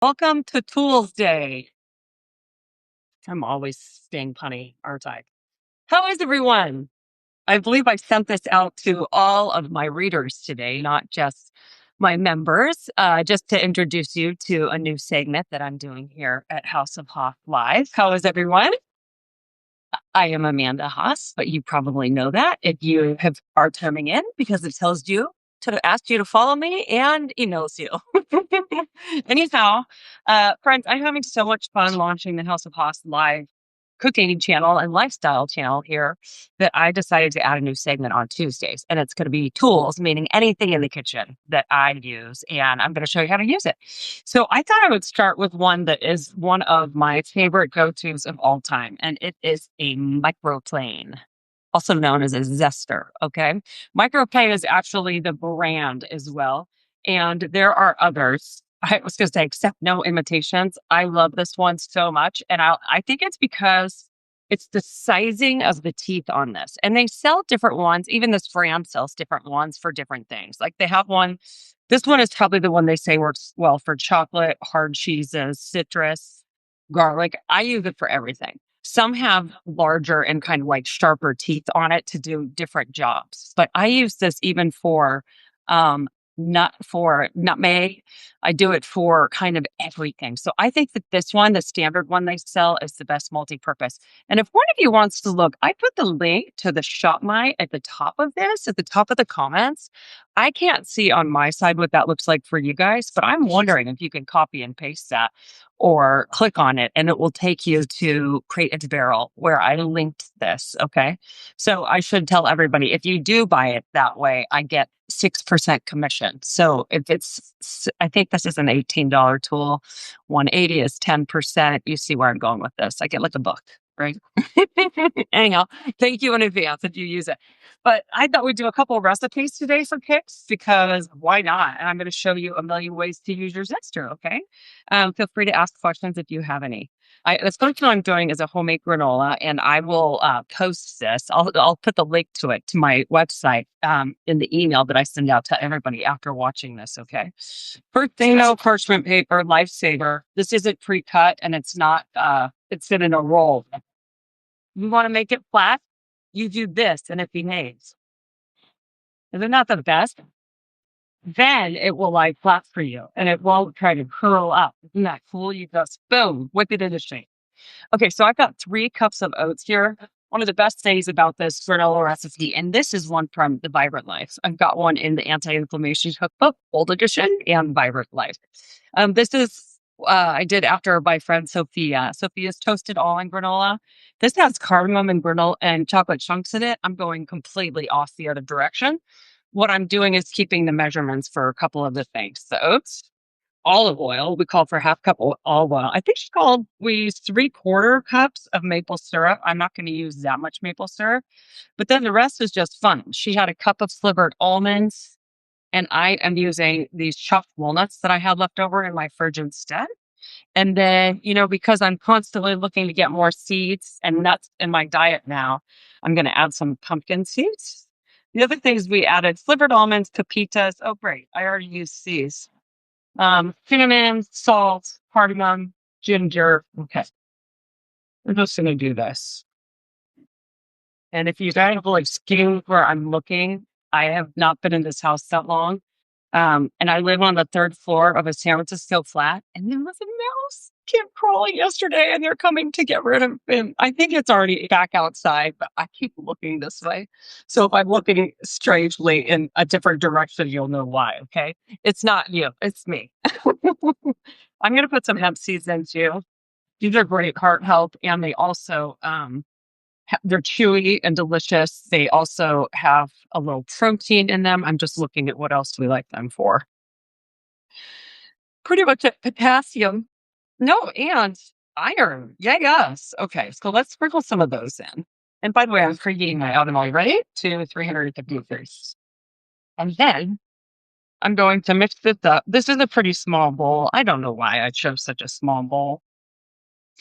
Welcome to Tools Day. I'm always staying punny, aren't I? How is everyone? I believe I sent this out to all of my readers today, not just my members, just to introduce you to a new segment that I'm doing here at House of Hoff Live. How is everyone? I am Amanda Haas, but you probably know that if you are coming in because it tells you to ask you to follow me and emails you. Anyhow, friends, I'm having so much fun launching the House of Haas live cooking channel and lifestyle channel here that I decided to add a new segment on Tuesdays. And it's going to be tools, meaning anything in the kitchen that I use. And I'm going to show you how to use it. So I thought I would start with one that is one of my favorite go-tos of all time. And it is a microplane, also known as a zester. Okay. Microplane is actually the brand as well. And there are others. I was going to say, accept no imitations. I love this one so much. And I think it's because it's the sizing of the teeth on this. And they sell different ones. Even this brand sells different ones for different things. Like they have one, this one is probably the one they say works well for chocolate, hard cheeses, citrus, garlic. I use it for everything. Some have larger and kind of like sharper teeth on it to do different jobs. But I use this even for nutmeg. I do it for kind of everything. So I think that this one, the standard one they sell, is the best multi-purpose. And if one of you wants to look, I put the link to the shop my at the top of this, at the top of the comments. I can't see on my side what that looks like for you guys, but I'm wondering if you can copy and paste that or click on it and it will take you to Crate and Barrel where I linked this. Okay. So I should tell everybody, if you do buy it that way, I get 6% commission. So if I think this is an $18 tool, 180 is 10%. You see where I'm going with this. I get like a book, right? Anyhow, thank you in advance if you use it. But I thought we'd do a couple of recipes today for kicks because why not? And I'm going to show you a million ways to use your zester. Okay. Feel free to ask questions if you have any. The first one I'm doing is a homemade granola, and I will post this. I'll put the link to it to my website in the email that I send out to everybody after watching this. Okay. First thing though, parchment paper, lifesaver. This isn't pre-cut, and it's not. It's in a roll. You want to make it flat? You do this, and it behaves. Is it not the best? Then it will lie flat for you, and it won't try to curl up. Isn't that cool? You just boom, whip it into shape. Okay, so I've got 3 cups of oats here. One of the best things about this granola recipe, and this is one from the Vibrant Life. I've got one in the Anti-Inflammation Cookbook, Old Edition, and Vibrant Life. This is I did after my friend Sophia. Sophia's toasted almond granola. This has cardamom and granola and chocolate chunks in it. I'm going completely off the other direction. What I'm doing is keeping the measurements for a couple of the things. The oats, olive oil. We called for half cup of olive oil. I think we used 3/4 cups of maple syrup. I'm not going to use that much maple syrup, but then the rest is just fun. She had a cup of slivered almonds, and I am using these chopped walnuts that I had left over in my fridge instead. And then, because I'm constantly looking to get more seeds and nuts in my diet now, I'm going to add some pumpkin seeds. The other things we added, slivered almonds, pepitas. Oh, great. I already used these. Cinnamon, salt, cardamom, ginger. Okay. I'm just going to do this. And if you guys have like skin where I'm looking, I have not been in this house that long. And I live on the 3rd floor of a San Francisco flat, and there was a mouse kept crawling yesterday, and they're coming to get rid of him. I think it's already back outside, but I keep looking this way. So if I'm looking strangely in a different direction, you'll know why. Okay. It's not you, it's me. I'm going to put some hemp seeds in too. These are great heart health, and they also, they're chewy and delicious. They also have a little protein in them. I'm just looking at what else we like them for. Pretty much potassium. No, and iron. Yes. Okay, so let's sprinkle some of those in. And by the way, I'm preheating my oven already to 350 degrees. And then I'm going to mix this up. This is a pretty small bowl. I don't know why I chose such a small bowl.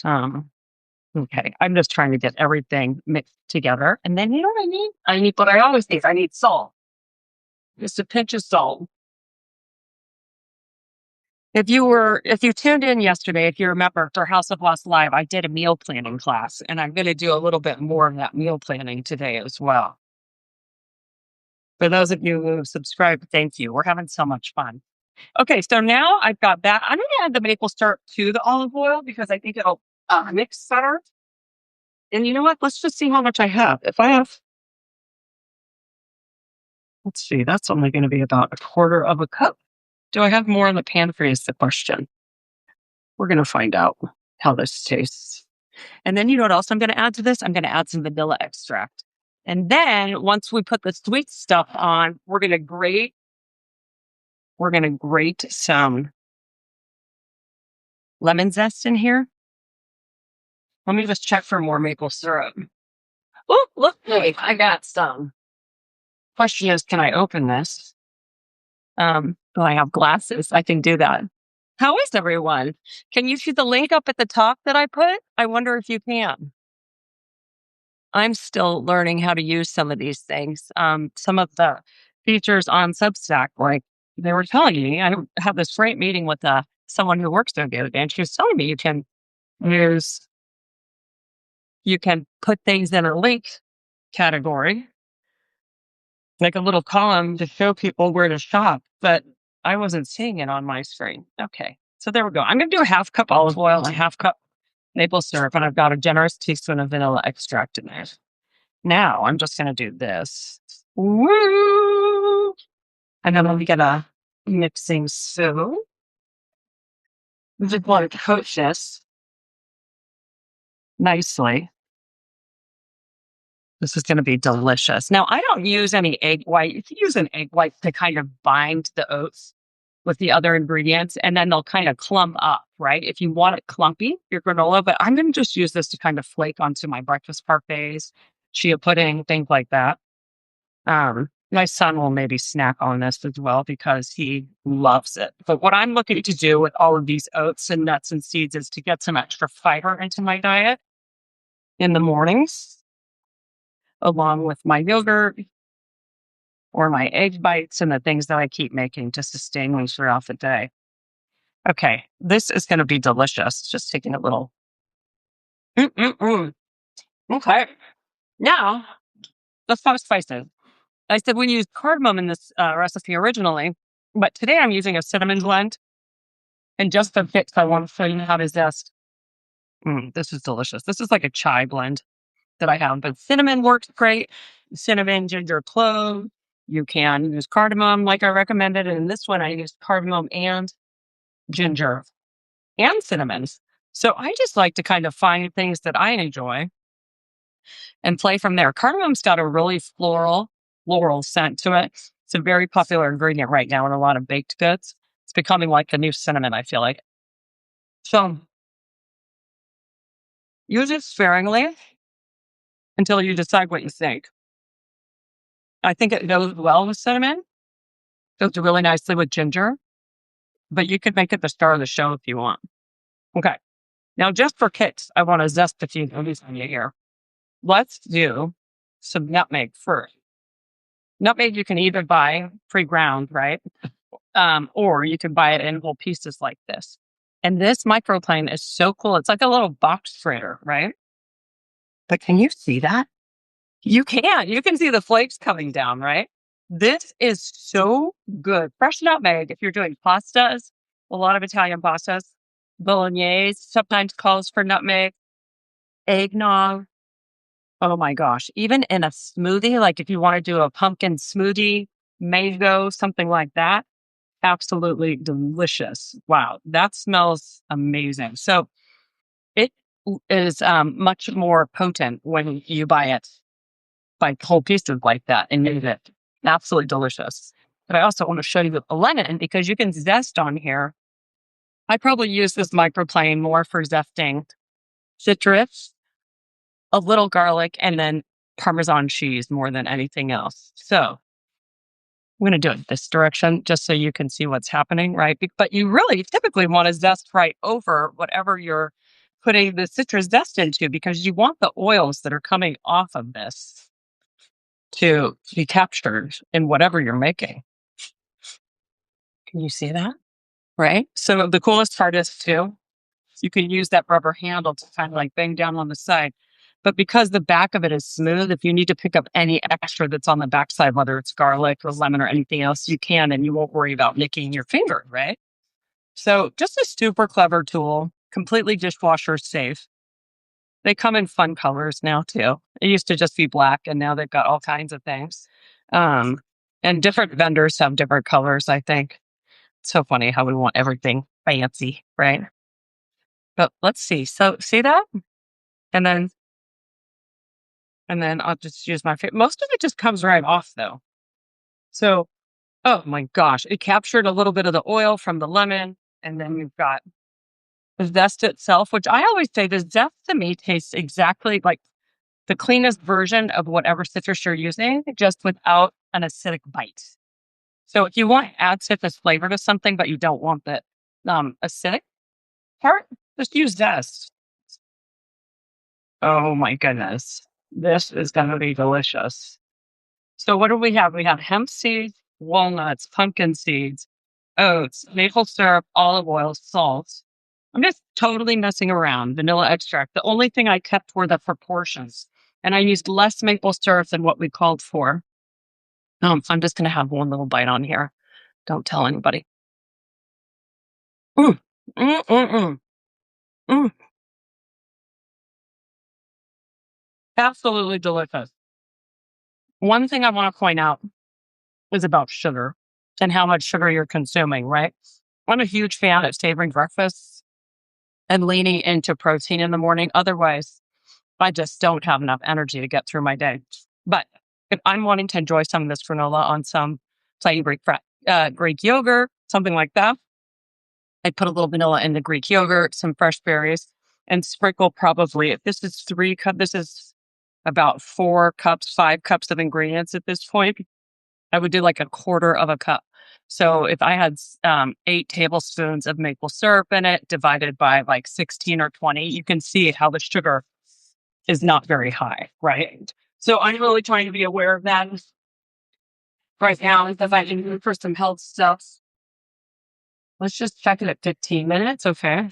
Okay, I'm just trying to get everything mixed together. And then you know what I need? I need what I always need. I need salt. Just a pinch of salt. If you tuned in yesterday, if you remember for House of Lost Live, I did a meal planning class, and I'm going to do a little bit more of that meal planning today as well. For those of you who subscribe, thank you. We're having so much fun. Okay, so now I've got that. I'm going to add the maple syrup to the olive oil because I think it'll mix better. And you know what? Let's just see how much I have. If I have, let's see, that's only going to be about a quarter of a cup. Do I have more in the pantry is the question. We're going to find out how this tastes. And then you know what else I'm going to add to this? I'm going to add some vanilla extract. And then once we put the sweet stuff on, we're going to grate some lemon zest in here. Let me just check for more maple syrup. Oh, look, wait, I got some. Question is, can I open this? Do I have glasses? I can do that. How is everyone? Can you see the link up at the top that I put? I wonder if you can. I'm still learning how to use some of these things. Some of the features on Substack, like they were telling me, I had this great meeting with someone who works there the other day, and she was telling me you can put things in a link category, like a little column to show people where to shop, but I wasn't seeing it on my screen. Okay, so there we go. I'm going to do a half cup olive oil and a half cup maple syrup, and I've got a generous teaspoon of vanilla extract in there. Now I'm just going to do this. Woo! And then let me get a mixing spoon. We just want to coat this nicely. This is going to be delicious. Now, I don't use any egg white. You can use an egg white to kind of bind the oats with the other ingredients, and then they'll kind of clump up, right? If you want it clumpy, your granola, but I'm going to just use this to kind of flake onto my breakfast parfaits, chia pudding, things like that. My son will maybe snack on this as well because he loves it. But what I'm looking to do with all of these oats and nuts and seeds is to get some extra fiber into my diet in the mornings, along with my yogurt or my egg bites and the things that I keep making to sustain me throughout the day. Okay, this is going to be delicious. Just taking a little. Okay, now let's talk spices. I said we used cardamom in this recipe originally, but today I'm using a cinnamon blend. And just for kicks, I want to show you how to zest. This is delicious. This is like a chai blend that I have, but cinnamon works great. Cinnamon, ginger, clove. You can use cardamom like I recommended. And in this one, I used cardamom and ginger and cinnamon. So I just like to kind of find things that I enjoy and play from there. Cardamom's got a really floral scent to it. It's a very popular ingredient right now in a lot of baked goods. It's becoming like the new cinnamon, I feel like. So use it sparingly until you decide what you think. I think it goes well with cinnamon. Goes really nicely with ginger. But you could make it the star of the show if you want. Okay. Now, just for kicks, I want to zest a few things on you here. Let's do some nutmeg first. Nutmeg you can either buy pre-ground, right? Or you can buy it in whole pieces like this. And this microplane is so cool. It's like a little box grater, right? But can you see that? You can. You can see the flakes coming down, right? This is so good. Fresh nutmeg, if you're doing pastas, a lot of Italian pastas, bolognese sometimes calls for nutmeg, eggnog. Oh my gosh. Even in a smoothie, like if you want to do a pumpkin smoothie, mango, something like that, absolutely delicious. Wow. That smells amazing. So it is much more potent when you buy it by whole pieces like that and use it. Absolutely delicious. But I also want to show you the lemon because you can zest on here. I probably use this microplane more for zesting citrus, a little garlic, and then Parmesan cheese more than anything else. So I'm going to do it this direction just so you can see what's happening, right? But you really typically want to zest right over whatever you're putting the citrus zest into because you want the oils that are coming off of this to be captured in whatever you're making. Can you see that? right? So the coolest part is too, you can use that rubber handle to kind of like bang down on the side. But because the back of it is smooth, if you need to pick up any extra that's on the backside, whether it's garlic or lemon or anything else, you can, and you won't worry about nicking your finger, right? So just a super clever tool, completely dishwasher safe. They come in fun colors now too. It used to just be black, and now they've got all kinds of things. Um, and different vendors have different colors, I think. It's so funny how we want everything fancy, right? But let's see. So see that? And then I'll just use my favorite. Most of it just comes right off though. So, oh my gosh, it captured a little bit of the oil from the lemon. And then you've got the zest itself, which I always say the zest to me tastes exactly like the cleanest version of whatever citrus you're using, just without an acidic bite. So if you want to add citrus flavor to something, but you don't want the acidic part, just use zest. Oh my goodness. This is going to be delicious. So what do we have? We have hemp seeds, walnuts, pumpkin seeds, oats, maple syrup, olive oil, salt. I'm just totally messing around. Vanilla extract. The only thing I kept were the proportions. And I used less maple syrup than what we called for. I'm just going to have one little bite on here. Don't tell anybody. Mm, mm, mm, mm, mm. Absolutely delicious. One thing I want to point out is about sugar and how much sugar you're consuming, right? I'm a huge fan of savory breakfasts and leaning into protein in the morning. Otherwise, I just don't have enough energy to get through my day. But if I'm wanting to enjoy some of this granola on some plain Greek yogurt, something like that, I put a little vanilla in the Greek yogurt, some fresh berries, and sprinkle probably, if this is 3 cups, this is about 4 cups, 5 cups of ingredients at this point. I would do like a quarter of a cup. So if I had 8 tablespoons of maple syrup in it, divided by like 16 or 20, you can see how the sugar is not very high, right? So I'm really trying to be aware of that right now as I do for some health stuff. Let's just check it at 15 minutes, okay?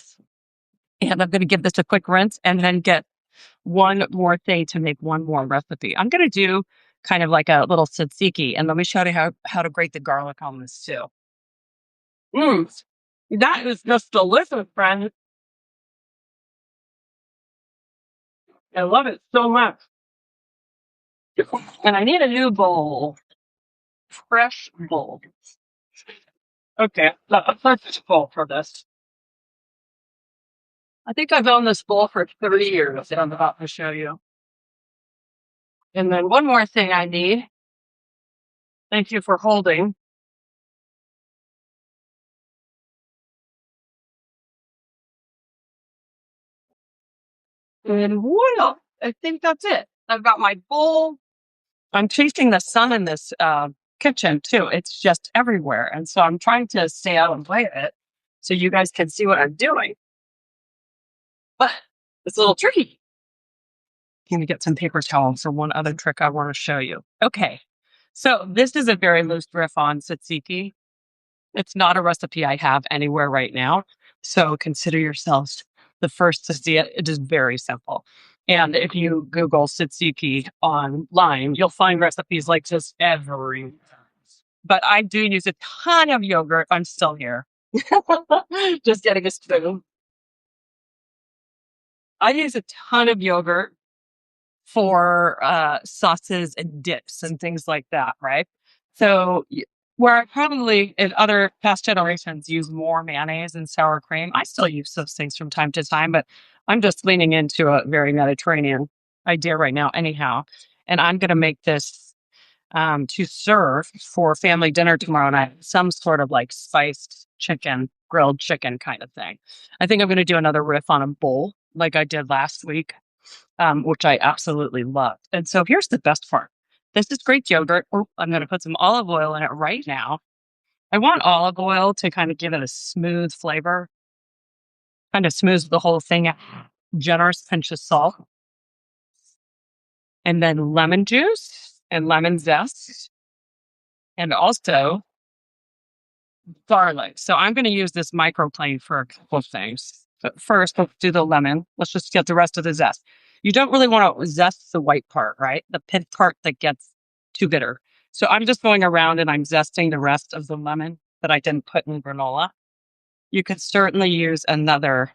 And I'm going to give this a quick rinse and then get one more thing to make one more recipe. I'm going to do kind of like a little tzatziki, and let me show you how to grate the garlic on this too. That is just delicious, friend. I love it so much. And I need a new bowl, fresh bowl. Okay, a purchase bowl for this. I think I've owned this bowl for 30 years that I'm about to show you. And then one more thing I need. Thank you for holding. And voila, I think that's it. I've got my bowl. I'm chasing the sun in this kitchen too. It's just everywhere. And so I'm trying to stay out and play it so you guys can see what I'm doing. But it's a little tricky. I'm going to get some paper towels for one other trick I want to show you. Okay. So this is a very loose riff on tzatziki. It's not a recipe I have anywhere right now. So consider yourselves the first to see it. It is very simple. And if you Google tzatziki online, you'll find recipes like this everywhere. But I do use a ton of yogurt. I'm still here. Just getting a spoon. I use a ton of yogurt for sauces and dips and things like that, right? So where I probably in other past generations use more mayonnaise and sour cream, I still use those things from time to time, but I'm just leaning into a very Mediterranean idea right now anyhow. And I'm going to make this to serve for family dinner tomorrow night, some sort of like spiced chicken, grilled chicken kind of thing. I think I'm going to do another riff on a bowl like I did last week, which I absolutely loved. And so here's the best part. This is Greek yogurt. Oh, I'm going to put some olive oil in it right now. I want olive oil to kind of give it a smooth flavor, kind of smooth the whole thing. Generous pinch of salt. And then lemon juice and lemon zest. And also garlic. So I'm going to use this microplane for a couple of things. But first, let's do the lemon. Let's just get the rest of the zest. You don't really want to zest the white part, right? The pith part that gets too bitter. So I'm just going around and I'm zesting the rest of the lemon that I didn't put in granola. You could certainly use another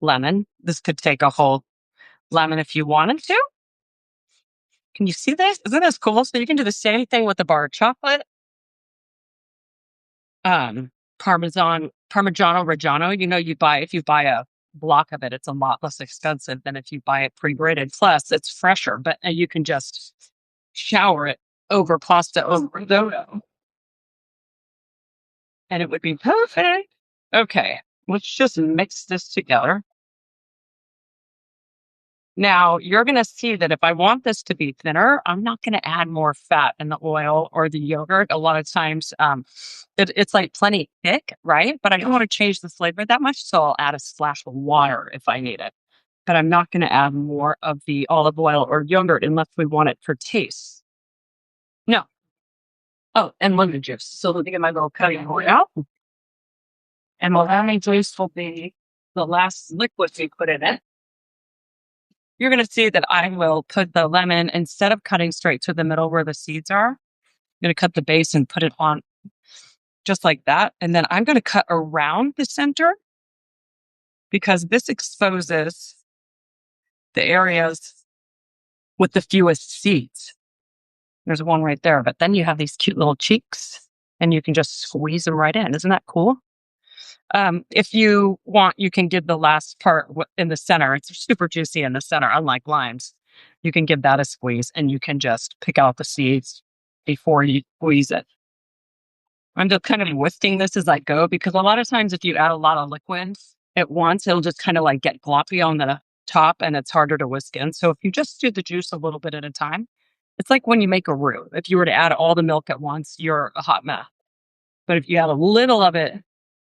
lemon. This could take a whole lemon if you wanted to. Can you see this? Isn't this cool? So you can do the same thing with the bar of chocolate. Parmigiano Reggiano. If you buy a block of it, it's a lot less expensive than if you buy it pre-grated. Plus, it's fresher, but you can just shower it over pasta over risotto, and it would be perfect. Okay, let's just mix this together. Now, you're going to see that if I want this to be thinner, I'm not going to add more fat in the oil or the yogurt. A lot of times it's like plenty thick, right? But I don't want to change the flavor that much, so I'll add a splash of water if I need it. But I'm not going to add more of the olive oil or yogurt unless we want it for taste. No. Oh, and lemon juice. So let me get my little cutting board out. And the lemon juice will be the last liquid we put in it. You're going to see that I will put the lemon, instead of cutting straight to the middle where the seeds are, I'm going to cut the base and put it on just like that. And then I'm going to cut around the center because this exposes the areas with the fewest seeds. There's one right there, but then you have these cute little cheeks and you can just squeeze them right in. Isn't that cool? If you want, you can give the last part in the center. It's super juicy in the center, unlike limes. You can give that a squeeze and you can just pick out the seeds before you squeeze it. I'm just kind of whisking this as I go because a lot of times if you add a lot of liquid at once, it'll just kind of like get gloppy on the top and it's harder to whisk in. So if you just do the juice a little bit at a time, it's like when you make a roux. If you were to add all the milk at once, you're a hot mess. But if you add a little of it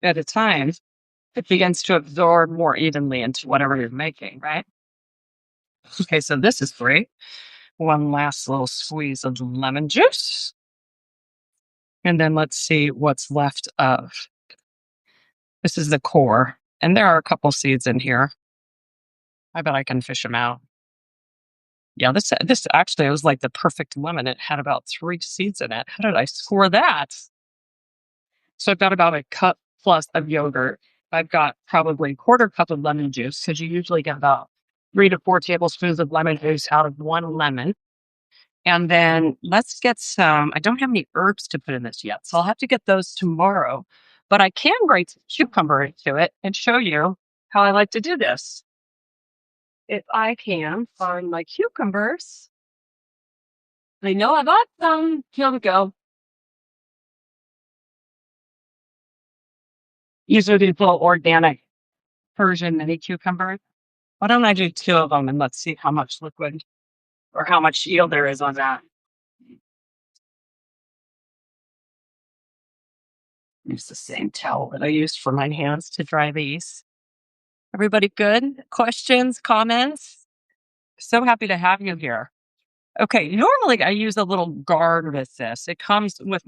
at a time, it begins to absorb more evenly into whatever you're making, right? Okay, so this is great. One last little squeeze of lemon juice. And then let's see what's left of. This is the core. And there are a couple seeds in here. I bet I can fish them out. Yeah, this actually was like the perfect lemon. It had about 3 seeds in it. How did I score that? So I've got about a cup plus of yogurt. I've got probably a quarter cup of lemon juice because you usually get about 3 to 4 tablespoons of lemon juice out of one lemon. And then let's get some, I don't have any herbs to put in this yet, so I'll have to get those tomorrow. But I can grate some cucumber into it and show you how I like to do this. If I can find my cucumbers. I know I bought some. Here we go. These are these little organic Persian mini cucumbers. Why don't I do 2 of them and let's see how much liquid or how much yield there is on that. Use the same towel that I used for my hands to dry these. Everybody good? Questions, comments? So happy to have you here. Okay, normally I use a little guard with this. It comes with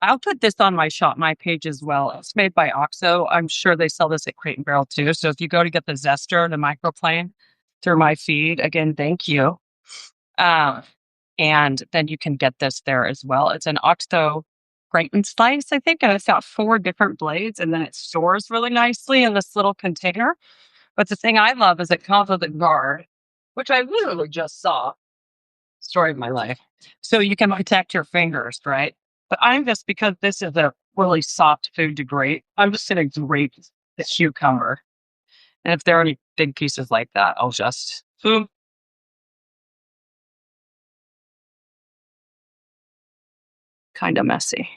I'll put this on my Shop My page as well. It's made by Oxo. I'm sure they sell this at Crate and Barrel too. So if you go to get the zester, the microplane through my feed, again, thank you. And then you can get this there as well. It's an Oxo grate and slice, I think, and it's got 4 different blades, and then it stores really nicely in this little container. But the thing I love is it comes with a guard, which I literally just saw. Story of my life. So you can protect your fingers, right? But because this is a really soft food to grate, I'm just going to grate the cucumber. And if there are any big pieces like that, I'll just boom. Kind of messy.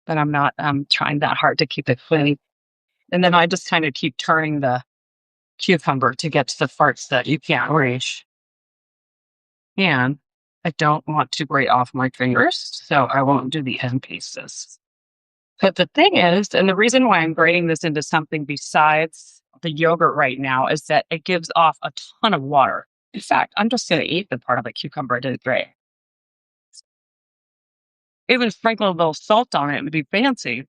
But I'm trying that hard to keep it clean. And then I just kind of keep turning the cucumber to get to the parts that you can't reach. And I don't want to grate off my fingers, so I won't do the end pieces. But the thing is, and the reason why I'm grating this into something besides the yogurt right now is that it gives off a ton of water. In fact, I'm just going to eat the part of the cucumber I didn't grate. Even sprinkle a little salt on it would be fancy.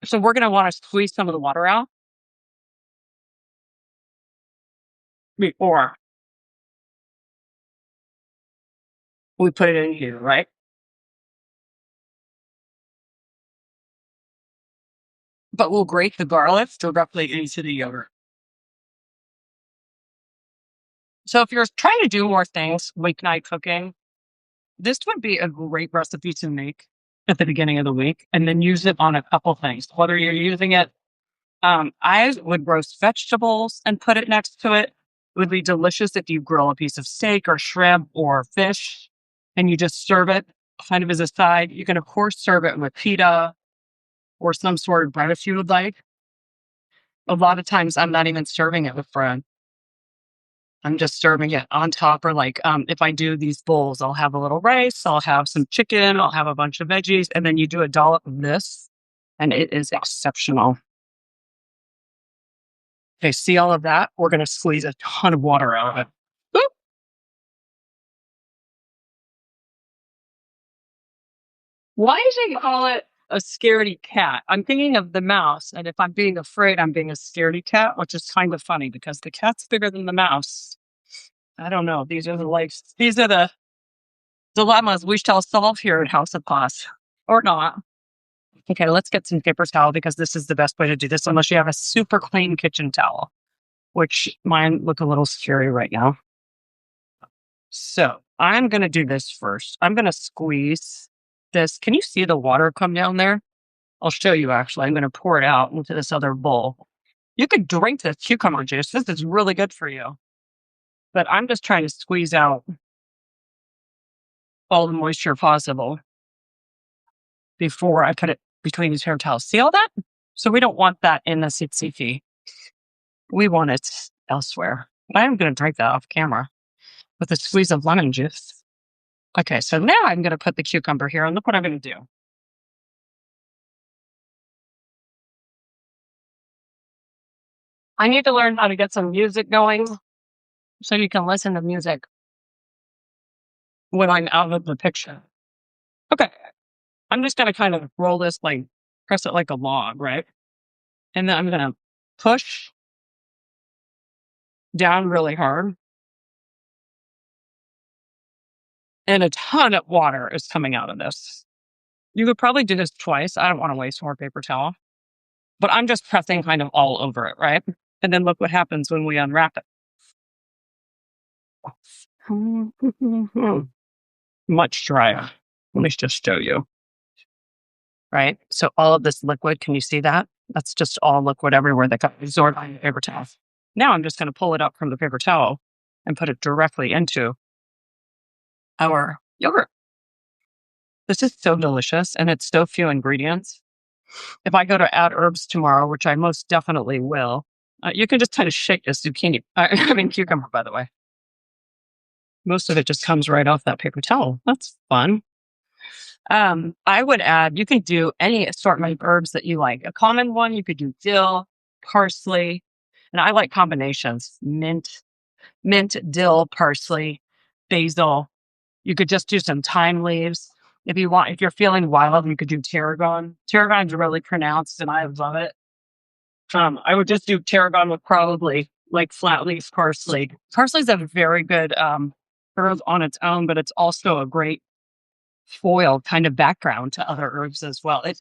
So we're going to want to squeeze some of the water out before we put it in here, right? But we'll grate the garlic directly into the yogurt. So if you're trying to do more things, weeknight cooking, this would be a great recipe to make at the beginning of the week and then use it on a couple things. Whether you're using it, I would roast vegetables and put it next to it. It would be delicious if you grill a piece of steak or shrimp or fish and you just serve it kind of as a side. You can, of course, serve it with pita or some sort of bread if you would like. A lot of times I'm not even serving it with bread. I'm just serving it on top, or like if I do these bowls, I'll have a little rice, I'll have some chicken, I'll have a bunch of veggies, and then you do a dollop of this, and it is exceptional. Okay, see all of that? We're going to squeeze a ton of water out of it. Boop. Why do they call it a scaredy cat? I'm thinking of the mouse, and if I'm being afraid, I'm being a scaredy cat, which is kind of funny because the cat's bigger than the mouse. I don't know. These are the dilemmas we shall solve here at House of Paz, or not. Okay, let's get some paper towel because this is the best way to do this, unless you have a super clean kitchen towel, which mine look a little scary right now. So I'm going to do this first. I'm going to squeeze this. Can you see the water come down there? I'll show you actually. I'm going to pour it out into this other bowl. You could drink this cucumber juice. This is really good for you. But I'm just trying to squeeze out all the moisture possible before I put it between these hair towels. See all that? So we don't want that in the tzatziki. We want it elsewhere. I'm going to drink that off camera with a squeeze of lemon juice. Okay, so now I'm going to put the cucumber here, and look what I'm going to do. I need to learn how to get some music going so you can listen to music when I'm out of the picture. Okay, I'm just going to kind of roll this, like press it like a log, right? And then I'm going to push down really hard. And a ton of water is coming out of this. You could probably do this twice. I don't want to waste more paper towel. But I'm just pressing kind of all over it, right? And then look what happens when we unwrap it. Much drier. Let me just show you. Right? So all of this liquid, can you see that? That's just all liquid everywhere that got absorbed by the paper towel. Now I'm just going to pull it up from the paper towel and put it directly into our yogurt. This is so delicious and it's so few ingredients. If I go to add herbs tomorrow, which I most definitely will, you can just kind of shake this zucchini. Cucumber, by the way. Most of it just comes right off that paper towel. That's fun. I would add, you can do any assortment of herbs that you like. A common one, you could do dill, parsley, and I like combinations. Mint, dill, parsley, basil. You could just do some thyme leaves. If you're feeling wild, you could do tarragon. Tarragon's really pronounced and I love it. I would just do tarragon with probably like flat leaf parsley. Parsley's a very good herb on its own, but it's also a great foil kind of background to other herbs as well. It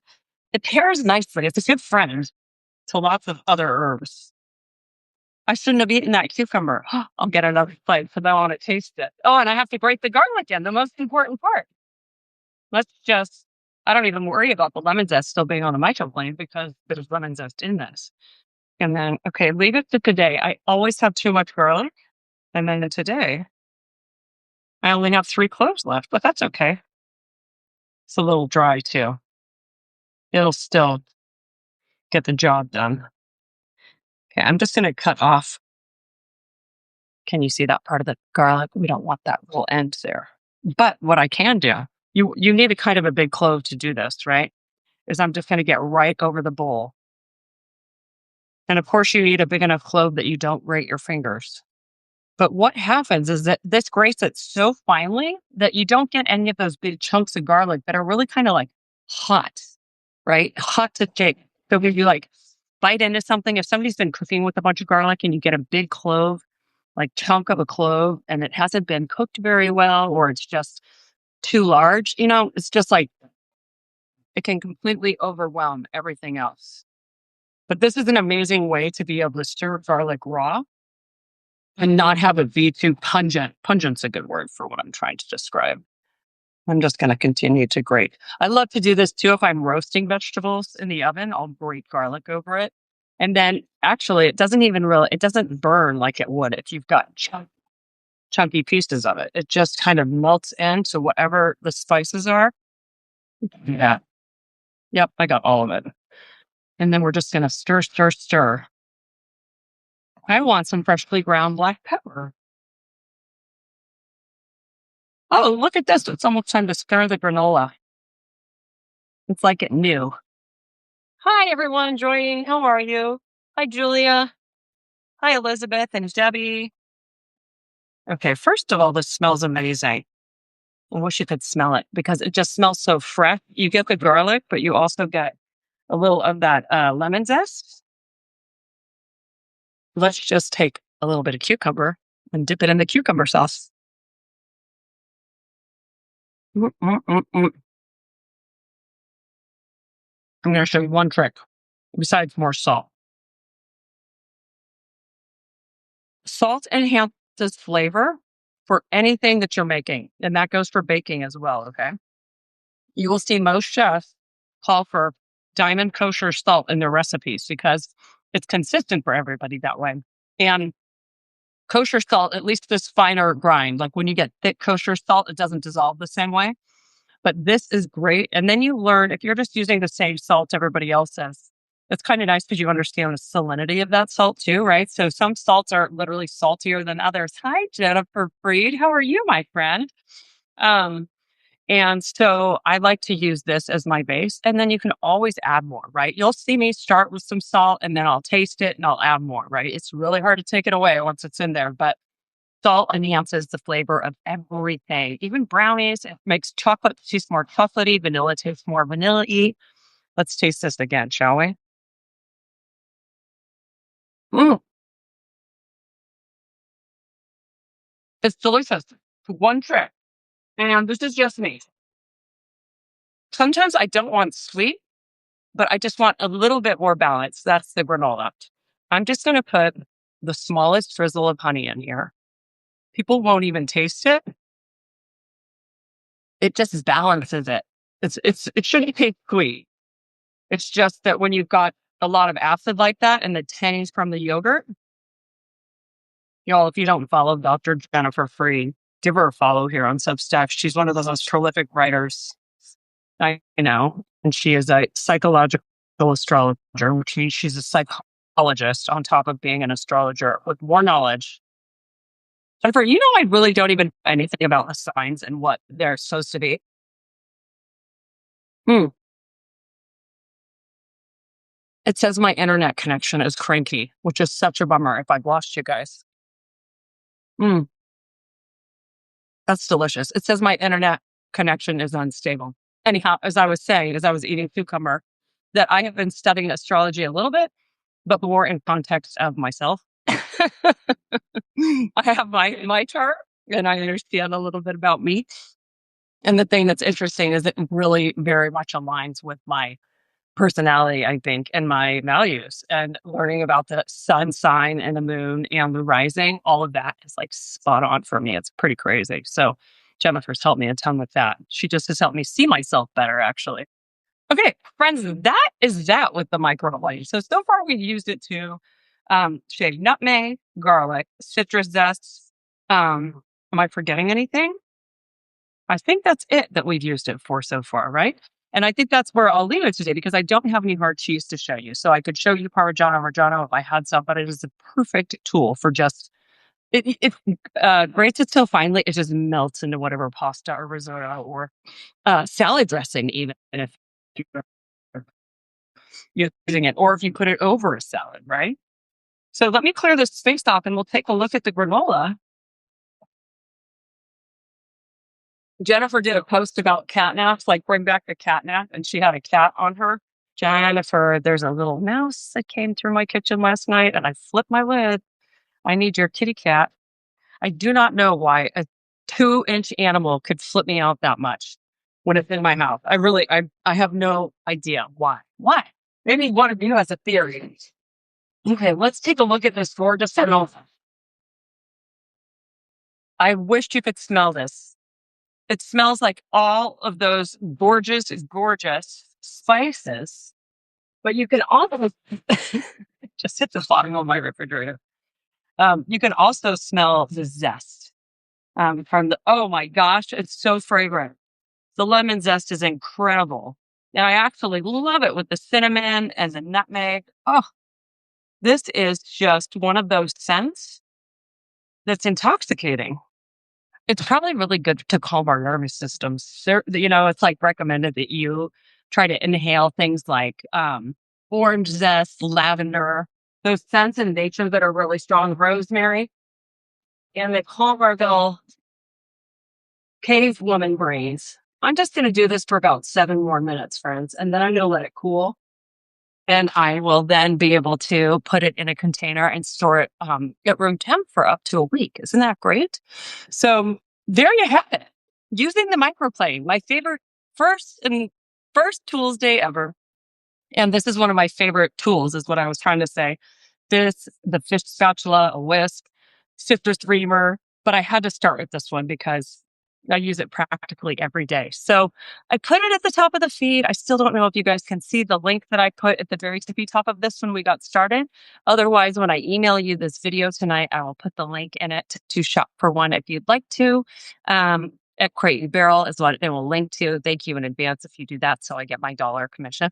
pairs nicely. It's a good friend to lots of other herbs. I shouldn't have eaten that cucumber. I'll get another plate because I want to taste it. Oh, and I have to grate the garlic in, the most important part. I don't even worry about the lemon zest still being on the microplane because there's lemon zest in this. And then, okay, leave it to today. I always have too much garlic. And then today, I only have 3 cloves left, but that's okay. It's a little dry too. It'll still get the job done. Okay, I'm just going to cut off. Can you see that part of the garlic? We don't want that little end there. But what I can do, you need a kind of a big clove to do this, right? Is I'm just going to get right over the bowl. And of course, you need a big enough clove that you don't grate your fingers. But what happens is that this grates it so finely that you don't get any of those big chunks of garlic that are really kind of like hot, right? Hot to take. So if you like bite into something, if somebody's been cooking with a bunch of garlic and you get a big clove, like chunk of a clove, and it hasn't been cooked very well, or it's just too large, it's just like it can completely overwhelm everything else. But this is an amazing way to be able to stir garlic raw and not have it be too pungent. Pungent's a good word for what I'm trying to describe. I'm just going to continue to grate. I love to do this too if I'm roasting vegetables in the oven. I'll grate garlic over it. And then actually, it doesn't burn like it would if you've got chunky pieces of it. It just kind of melts into whatever the spices are. Yeah. Yep, I got all of it. And then we're just going to stir, stir, stir. I want some freshly ground black pepper. Oh, look at this. It's almost time to stir the granola. It's like it new. Hi, everyone. Joy, how are you? Hi, Julia. Hi, Elizabeth and Debbie. Okay, first of all, this smells amazing. I wish you could smell it because it just smells so fresh. You get the garlic, but you also get a little of that lemon zest. Let's just take a little bit of cucumber and dip it in the cucumber sauce. I'm going to show you one trick besides more salt. Salt enhances flavor for anything that you're making, and that goes for baking as well, okay? You will see most chefs call for diamond kosher salt in their recipes because it's consistent for everybody that way. And kosher salt, at least this finer grind, like when you get thick kosher salt, it doesn't dissolve the same way. But this is great. And then you learn if you're just using the same salt everybody else says, it's kind of nice because you understand the salinity of that salt too, right? So some salts are literally saltier than others. Hi, Jennifer Freed. How are you, my friend? And so I like to use this as my base. And then you can always add more, right? You'll see me start with some salt and then I'll taste it and I'll add more, right? It's really hard to take it away once it's in there, but salt enhances the flavor of everything. Even brownies, it makes chocolate taste more chocolatey, vanilla tastes more vanilla-y. Let's taste this again, shall we? Mm, it's delicious. One trick, and this is just me. Sometimes I don't want sweet, but I just want a little bit more balance. That's the granola. I'm just going to put the smallest drizzle of honey in here. People won't even taste it. It just balances it. It shouldn't taste sweet. It's just that when you've got a lot of acid like that and the tangs from the yogurt, y'all, if you don't follow Dr. Jennifer Freed, give her a follow here on Substack. She's one of the most prolific writers I know, and she is a psychological astrologer, which means she's a psychologist on top of being an astrologer with more knowledge. Jennifer, I really don't even know anything about the signs and what they're supposed to be. It says my internet connection is cranky, which is such a bummer if I've lost you guys. That's delicious. It says my internet connection is unstable. Anyhow, as I was saying, as I was eating cucumber, that I have been studying astrology a little bit, but more in context of myself. I have my chart and I understand a little bit about me. And the thing that's interesting is it really very much aligns with my personality, I think, and my values. And learning about the sun sign and the moon and the rising, all of that is like spot on for me. It's pretty crazy. So Jennifer's helped me a ton with that. She just has helped me see myself better, actually. Okay, friends, that is that with the microplane. So far we've used it to shave nutmeg, garlic, citrus zest. Am I forgetting anything? I think that's it that we've used it for so far, right? And I think that's where I'll leave it today because I don't have any hard cheese to show you. So I could show you Parmesan Reggiano if I had some, but it is a perfect tool for just, it grates it so finely, it just melts into whatever pasta or risotto or salad dressing, even if you're using it, or if you put it over a salad, right? So let me clear this space off and we'll take a look at the granola Jennifer did a post about catnaps, like bring back a catnap, and she had a cat on her. Jennifer, there's a little mouse that came through my kitchen last night, and I flipped my lid. I need your kitty cat. I do not know why a 2-inch animal could flip me out that much when it's in my mouth. I have no idea why. Why? Maybe one of you has a theory. Okay, let's take a look at this gorgeous animal. I wish you could smell this. It smells like all of those gorgeous, gorgeous spices, but you can also just hit the bottom of my refrigerator. You can also smell the zest from the, oh my gosh, it's so fragrant. The lemon zest is incredible. And I actually love it with the cinnamon and the nutmeg. Oh, this is just one of those scents that's intoxicating. It's probably really good to calm our nervous systems. It's like recommended that you try to inhale things like orange zest, lavender, those scents in nature that are really strong, rosemary, and the Calmerville cave woman breeze. I'm just going to do this for about 7 more minutes, friends, and then I'm going to let it cool. And I will then be able to put it in a container and store it at room temp for up to a week. Isn't that great? So there you have it. Using the microplane, my favorite first tools day ever. And this is one of my favorite tools, is what I was trying to say. The fish spatula, a whisk, citrus reamer, but I had to start with this one because I use it practically every day. So I put it at the top of the feed. I still don't know if you guys can see the link that I put at the very tippy top of this when we got started. Otherwise, when I email you this video tonight, I will put the link in it to shop for one if you'd like to. At Crate and Barrel is what it will link to. Thank you in advance if you do that, so I get my dollar commission.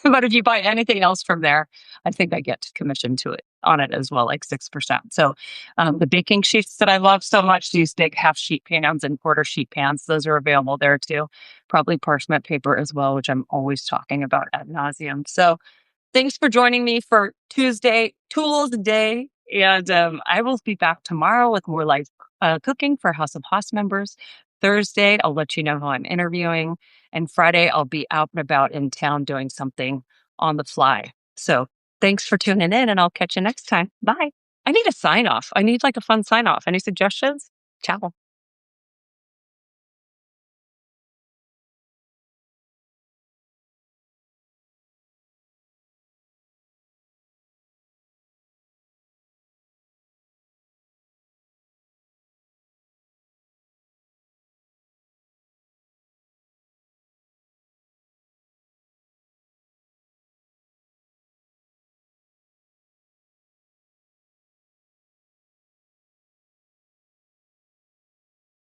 But if you buy anything else from there, I think I get commission to it on it as well, like 6%. So the baking sheets that I love so much, these big half sheet pans and quarter sheet pans, those are available there too. Probably parchment paper as well, which I'm always talking about ad nauseum. So thanks for joining me for Tuesday Tools Day. And I will be back tomorrow with more live cooking for House of Haas members. Thursday, I'll let you know who I'm interviewing. And Friday, I'll be out and about in town doing something on the fly. So thanks for tuning in, and I'll catch you next time. Bye. I need a sign off. I need like a fun sign off. Any suggestions? Ciao.